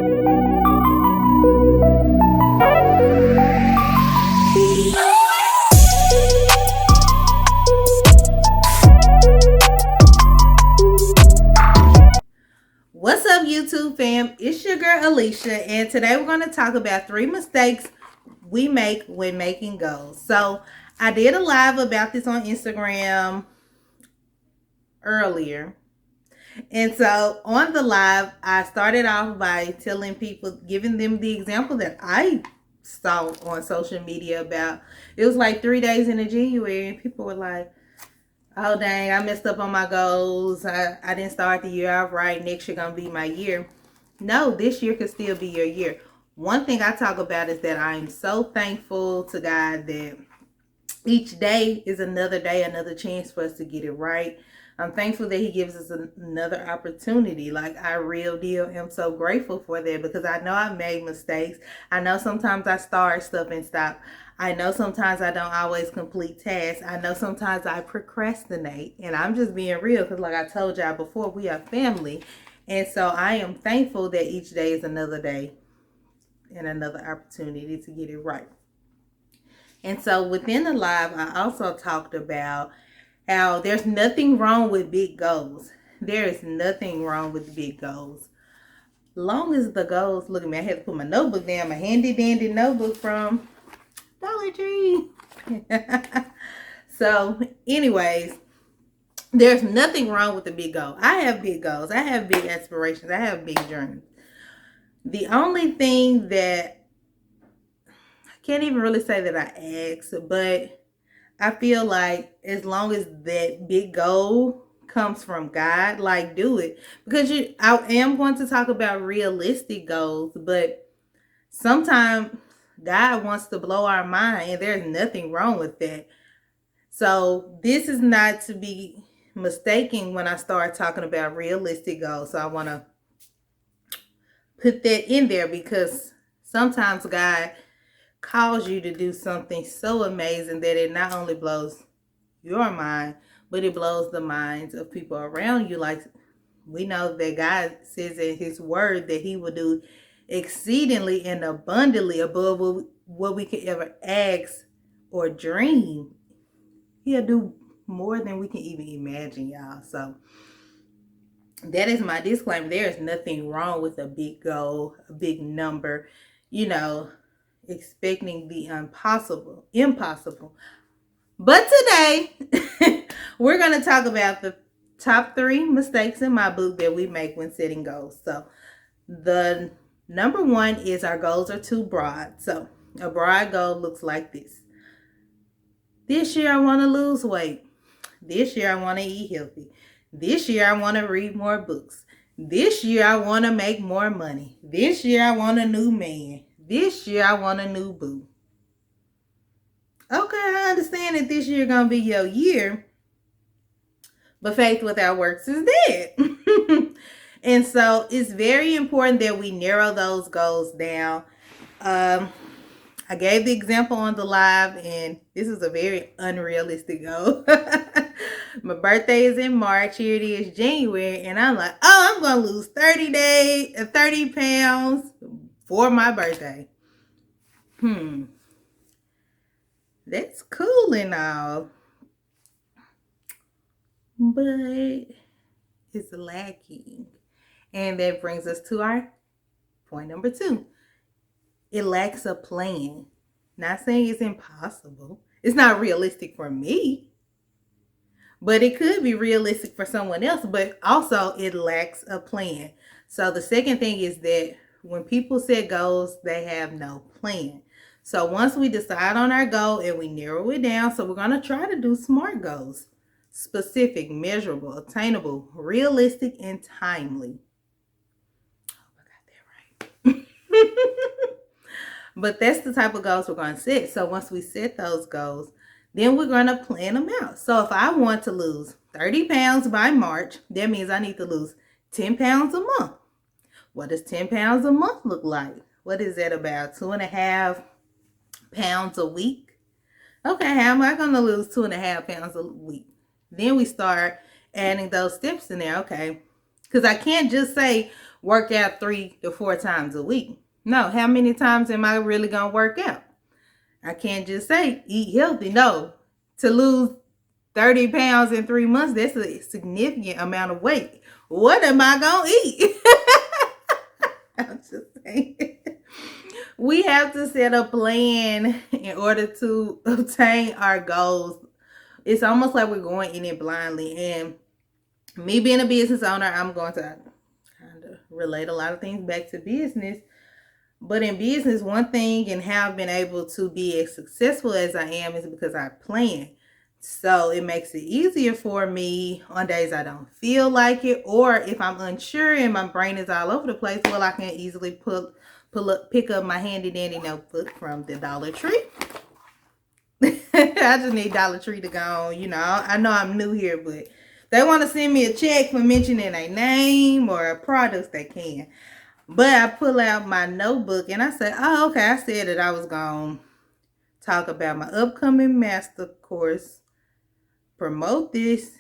What's up, YouTube fam? It's your girl Alicia, and today we're going to talk about 3 mistakes we make when making goals. So, I did a live about this on Instagram earlier. And so, on the live, I started off by telling people, giving them the example that I saw on social media about. It was like 3 days into January, and people were like, oh dang, I messed up on my goals. I didn't start the year out right. Next year gonna be my year. No, this year could still be your year. One thing I talk about is that I am so thankful to God that each day is another day, another chance for us to get it right. I'm thankful that he gives us another opportunity. Like, I real deal am so grateful for that, because I know I made mistakes. I know sometimes I start stuff and stop. I know sometimes I don't always complete tasks. I know sometimes I procrastinate. And I'm just being real, because like I told y'all before, we are family. And so I am thankful that each day is another day and another opportunity to get it right. And so within the live, I also talked about how there's nothing wrong with big goals. There is nothing wrong with big goals. Long as the goals, look at me, I had to put my notebook down, my handy dandy notebook from Dollar Tree. So anyways, there's nothing wrong with a big goal. I have big goals. I have big aspirations. I have big dreams. The only thing that I can't even really say that I ask, but I feel like as long as that big goal comes from God, like, do it. Because I am going to talk about realistic goals, but sometimes God wants to blow our mind, and there's nothing wrong with that. So this is not to be mistaken when I start talking about realistic goals. So I want to put that in there, because sometimes God calls you to do something so amazing that it not only blows your mind, but it blows the minds of people around you. Like, we know that God says in his word that he will do exceedingly and abundantly above what we could ever ask or dream. He'll do more than we can even imagine, y'all. So that is my disclaimer. There is nothing wrong with a big goal, a big number, expecting the impossible. But today, we're going to talk about the top 3 mistakes in my book that we make when setting goals. So the number 1 is our goals are too broad. So a broad goal looks like this. This year I want to lose weight. This year I want to eat healthy. This year I want to read more books. This year I want to make more money. This year I want a new man. This year I want a new boo. Okay, I understand that this year gonna be your year, but faith without works is dead. And so it's very important that we narrow those goals down. I gave the example on the live, and this is a very unrealistic goal. My birthday is in March. Here it is, January, and I'm like, oh, I'm gonna lose 30 pounds for my birthday. That's cool and all, but it's lacking. And that brings us to our point number 2. It lacks a plan. Not saying it's impossible. It's not realistic for me, but it could be realistic for someone else. But also, it lacks a plan. So the second thing is that when people set goals, they have no plan. So once we decide on our goal and we narrow it down, so we're going to try to do SMART goals. Specific, measurable, attainable, realistic, and timely. I got that right. But that's the type of goals we're going to set. So once we set those goals, then we're going to plan them out. So if I want to lose 30 pounds by March, that means I need to lose 10 pounds a month. What does 10 pounds a month look like? What is that, about 2.5 pounds a week? Okay, how am I going to lose 2.5 pounds a week? Then we start adding those steps in there. Okay, because I can't just say, work out 3 to 4 times a week. No, how many times am I really going to work out? I can't just say eat healthy. No, to lose 30 pounds in 3 months, that's a significant amount of weight. What am I going to eat? I'm just saying. We have to set a plan in order to obtain our goals. It's almost like we're going in it blindly. And me being a business owner, I'm going to kind of relate a lot of things back to business. But in business, one thing and how I've been able to be as successful as I am is because I plan. So it makes it easier for me on days I don't feel like it, or if I'm unsure and my brain is all over the place, well, I can easily pick up my handy dandy notebook from the Dollar Tree. I just need Dollar Tree to go on. You know, I know I'm new here, but they want to send me a check for mentioning a name or a product, they can. But I pull out my notebook and I say, oh, okay, I said that I was going to talk about my upcoming master course, promote this,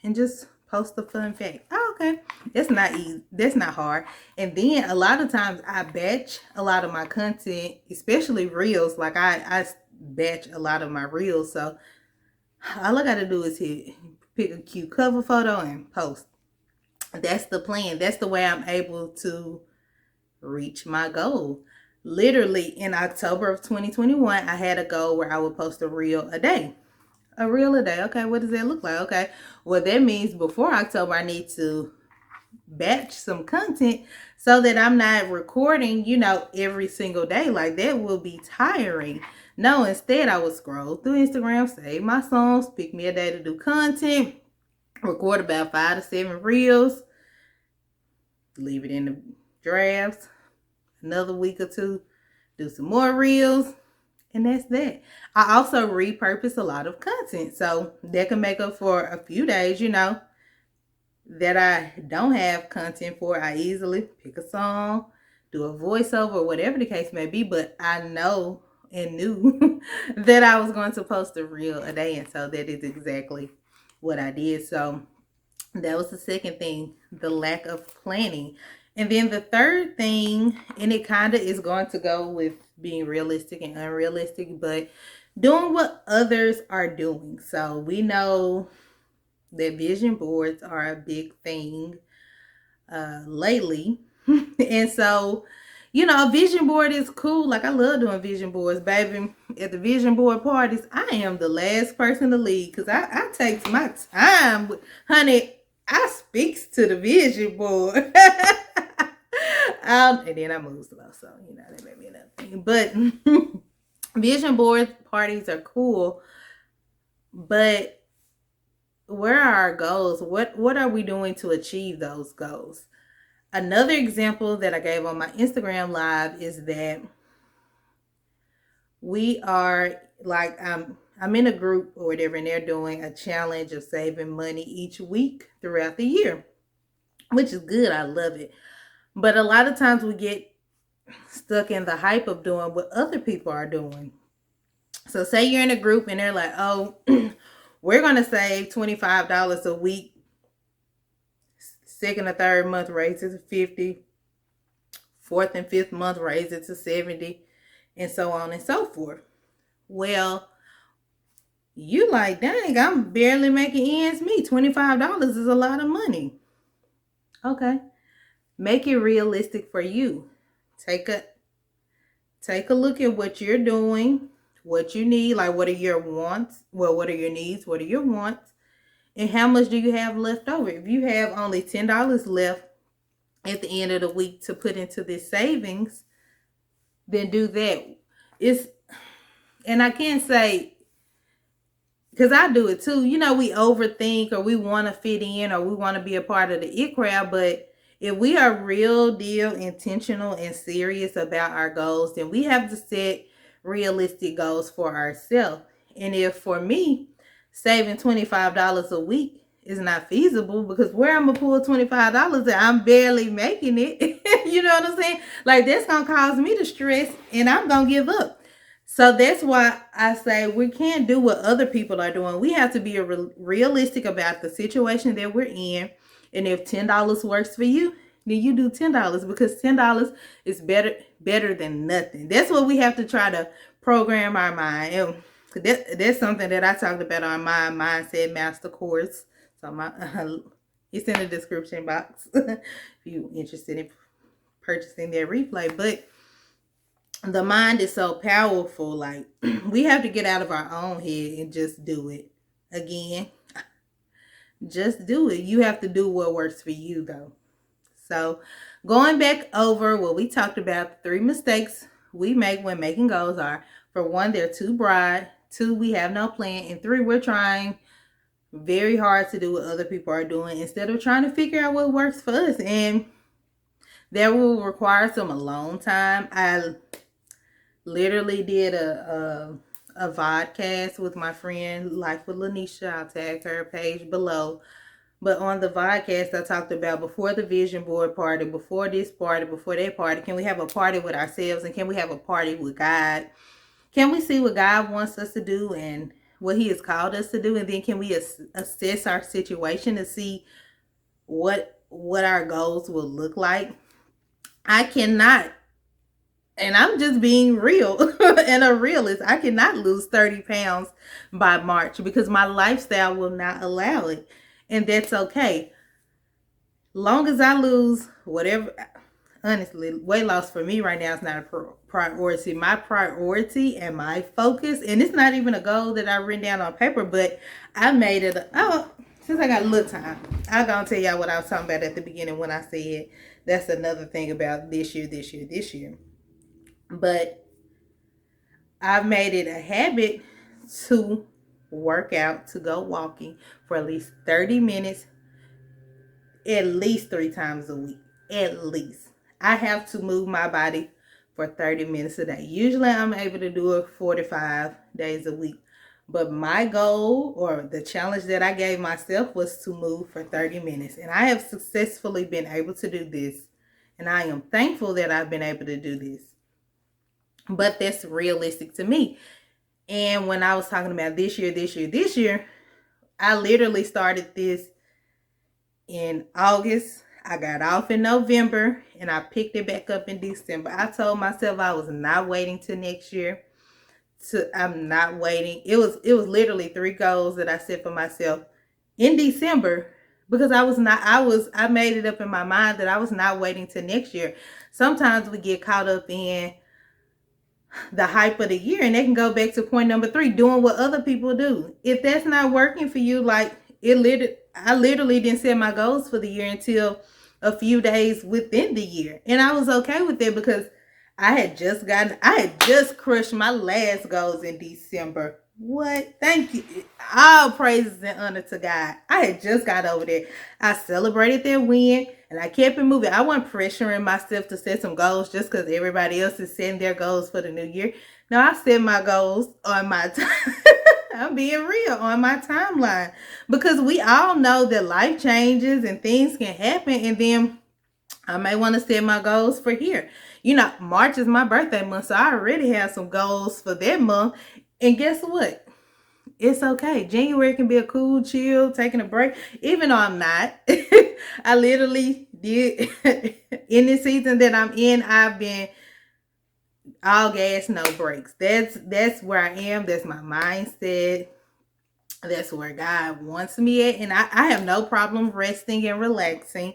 and just post a fun fact. Oh, okay. That's not easy. That's not hard. And then a lot of times I batch a lot of my content, especially reels. Like I batch a lot of my reels. So all I got to do is pick a cute cover photo and post. That's the plan. That's the way I'm able to reach my goal. Literally in October of 2021, I had a goal where I would post a reel a day. A reel a day. Okay, what does that look like? Okay, well, that means before October, I need to batch some content so that I'm not recording, every single day. Like, that will be tiring. No, instead, I would scroll through Instagram, save my songs, pick me a day to do content, record about 5 to 7 reels, leave it in the drafts, another week or two, do some more reels, and that's that. I also repurpose a lot of content, so that can make up for a few days, that I don't have content for. I easily pick a song, do a voiceover, whatever the case may be, but I know and knew that I was going to post a reel a day, and so that is exactly what I did. So that was the second thing, the lack of planning. And then the third thing, and it kind of is going to go with being realistic and unrealistic, but doing what others are doing. So we know that vision boards are a big thing lately. And so, a vision board is cool. Like, I love doing vision boards, baby. At the vision board parties, I am the last person to leave because I take my time. Honey, I speaks to the vision board. And then I move slow, so that may be another thing. But vision board parties are cool, but where are our goals? What are we doing to achieve those goals? Another example that I gave on my Instagram live is that we are like, I'm in a group or whatever, and they're doing a challenge of saving money each week throughout the year, which is good. I love it. But a lot of times we get stuck in the hype of doing what other people are doing. So say you're in a group and they're like, oh, we're going to save $25 a week. Second or third month, raise it to 50. Fourth and fifth month, raise it to 70. And so on and so forth. Well, you like, dang, I'm barely making ends meet. $25 is a lot of money. Okay. Make it realistic for you. Take a look at what you're doing, what you need, like what are your wants? Well, what are your needs? What are your wants? And how much do you have left over? If you have only $10 left at the end of the week to put into this savings, then do that. And I can't say, because I do it too. We overthink, or we want to fit in, or we want to be a part of the it crowd, but if we are real deal intentional and serious about our goals, then we have to set realistic goals for ourselves. And if for me, saving $25 a week is not feasible, because where I'm going to pull $25 and I'm barely making it, you know what I'm saying? Like, that's going to cause me to stress and I'm going to give up. So that's why I say we can't do what other people are doing. We have to be realistic about the situation that we're in. And if $10 works for you, then you do $10 because $10 is better than nothing. That's what we have to try to program our mind. And that's something that I talked about on my Mindset Master course. So it's in the description box if you're interested in purchasing that replay. But the mind is so powerful. Like, we have to get out of our own head and just do it. Again, just do it. You have to do what works for you, though. So, going back over what we talked about, 3 mistakes we make when making goals are: for 1, they're too broad; 2, we have no plan; and 3, we're trying very hard to do what other people are doing instead of trying to figure out what works for us. And that will require some alone time. I literally did a vodcast with my friend Life with Lanisha. I'll tag her page below. But on the vodcast, I talked about before the vision board party, before this party, before that party, can we have a party with ourselves, and can we have a party with God? Can we see what God wants us to do and what He has called us to do? And then can we assess our situation to see what our goals will look like? I cannot, and I'm just being real and a realist, I cannot lose 30 pounds by March because my lifestyle will not allow it. And that's okay. Long as I lose whatever, honestly, weight loss for me right now is not a priority. My priority and my focus, and it's not even a goal that I written down on paper, but I made it. Since I got a little time, I'm going to tell y'all what I was talking about at the beginning when I said that's another thing about this year. But I've made it a habit to work out, to go walking for at least 30 minutes, at least 3 times a week. At least. I have to move my body for 30 minutes a day. Usually I'm able to do it 45 days a week. But my goal, or the challenge that I gave myself, was to move for 30 minutes. And I have successfully been able to do this. And I am thankful that I've been able to do this. But that's realistic to me. And when I was talking about this year, I literally started this in August. I got off in November and I picked it back up in December. I told myself I was not waiting till next year. I'm not waiting. It was literally 3 goals that I set for myself in December because I made it up in my mind that I was not waiting till next year. Sometimes we get caught up in the hype of the year, and they can go back to point number 3, doing what other people do. If that's not working for you, like I literally didn't set my goals for the year until a few days within the year, and I was okay with it because I had just crushed my last goals in December. What? Thank you. All praises and honor to God. I had just got over there. I celebrated their win and I kept it moving. I wasn't pressuring myself to set some goals just because everybody else is setting their goals for the new year. No, I set my goals on my time. I'm being real, on my timeline, because we all know that life changes and things can happen, and then I may want to set my goals for here. March is my birthday month, so I already have some goals for that month. And guess what? It's okay. January can be a cool, chill, taking a break, even though I'm not. I literally did. In this season that I'm in, I've been all gas, no brakes. That's where I am. That's my mindset. That's where God wants me at. And I have no problem resting and relaxing.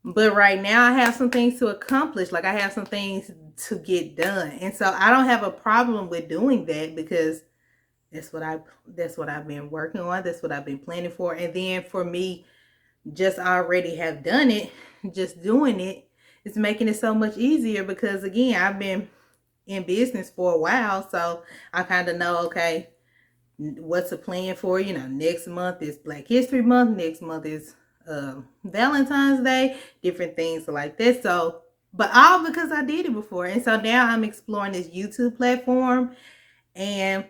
But right now I have some things to accomplish. Like, I have some things to get done. And so I don't have a problem with doing that because that's what I've been working on. That's what I've been planning for. And then for me, just already have done it, just doing it is making it so much easier because, again, I've been in business for a while. So I kind of know, okay, what's the plan for, next month is Black History Month. Next month is Valentine's Day, different things like that. So, but all because I did it before. And so now I'm exploring this YouTube platform and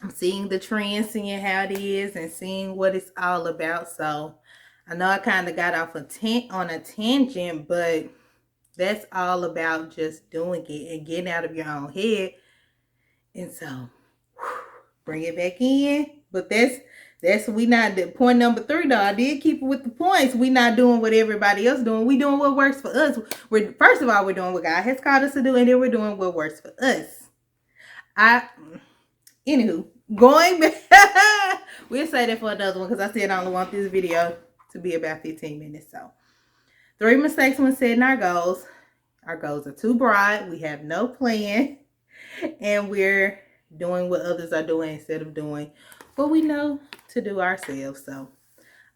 I'm seeing the trends, seeing how it is, and seeing what it's all about. So I know I kind of got off on a tangent, but that's all about just doing it and getting out of your own head. And so bring it back in. But We not point number 3 though. I did keep it with the points. We not doing what everybody else doing. We doing what works for us. First of all, we're doing what God has called us to do, and then we're doing what works for us. Anywho, going back, we'll say that for another one because I said I only want this video to be about 15 minutes. So 3 mistakes when setting our goals. Our goals are too broad. We have no plan, and we're doing what others are doing instead of doing what we know to do ourselves. So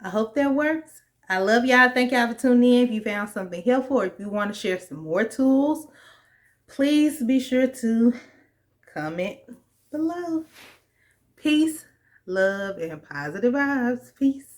I hope that works. I love y'all. Thank y'all for tuning in. If you found something helpful, or if you want to share some more tools, please be sure to comment below. Peace, love, and positive vibes. Peace.